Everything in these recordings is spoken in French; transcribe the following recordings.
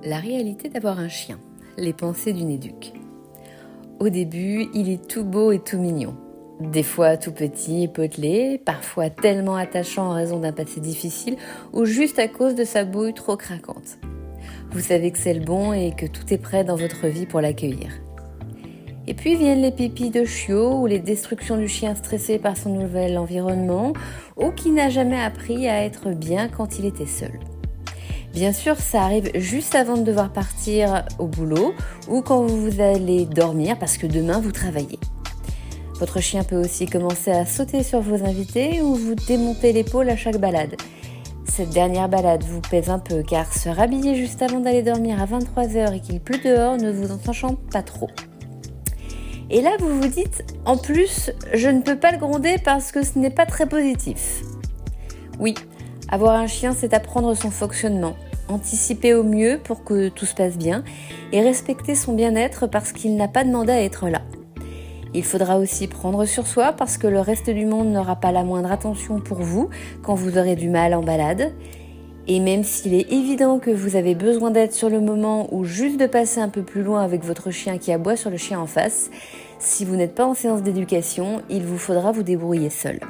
La réalité d'avoir un chien, les pensées d'une éduque. Au début, il est tout beau et tout mignon. Des fois tout petit et potelé, parfois tellement attachant en raison d'un passé difficile ou juste à cause de sa bouille trop craquante. Vous savez que c'est le bon et que tout est prêt dans votre vie pour l'accueillir. Et puis viennent les pépis de chiot ou les destructions du chien stressé par son nouvel environnement ou qui n'a jamais appris à être bien quand il était seul. Bien sûr, ça arrive juste avant de devoir partir au boulot ou quand vous allez dormir parce que demain vous travaillez. Votre chien peut aussi commencer à sauter sur vos invités ou vous démonter l'épaule à chaque balade. Cette dernière balade vous pèse un peu car se rhabiller juste avant d'aller dormir à 23h et qu'il pleut dehors ne vous enchante pas trop. Et là vous vous dites, en plus, je ne peux pas le gronder parce que ce n'est pas très positif. Oui, avoir un chien, c'est apprendre son fonctionnement, anticiper au mieux pour que tout se passe bien et respecter son bien-être parce qu'il n'a pas demandé à être là. Il faudra aussi prendre sur soi parce que le reste du monde n'aura pas la moindre attention pour vous quand vous aurez du mal en balade. Et même s'il est évident que vous avez besoin d'aide sur le moment ou juste de passer un peu plus loin avec votre chien qui aboie sur le chien en face, si vous n'êtes pas en séance d'éducation, il vous faudra vous débrouiller seul.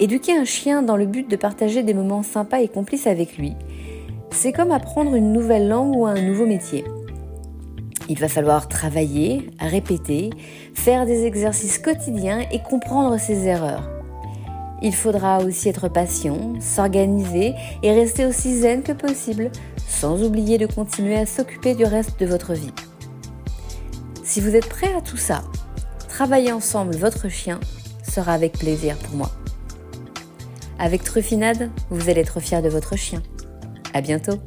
Éduquer un chien dans le but de partager des moments sympas et complices avec lui, c'est comme apprendre une nouvelle langue ou un nouveau métier. Il va falloir travailler, répéter, faire des exercices quotidiens et comprendre ses erreurs. Il faudra aussi être patient, s'organiser et rester aussi zen que possible, sans oublier de continuer à s'occuper du reste de votre vie. Si vous êtes prêt à tout ça, travailler ensemble votre chien sera avec plaisir pour moi. Avec Truffinade, vous allez être fiers de votre chien. À bientôt!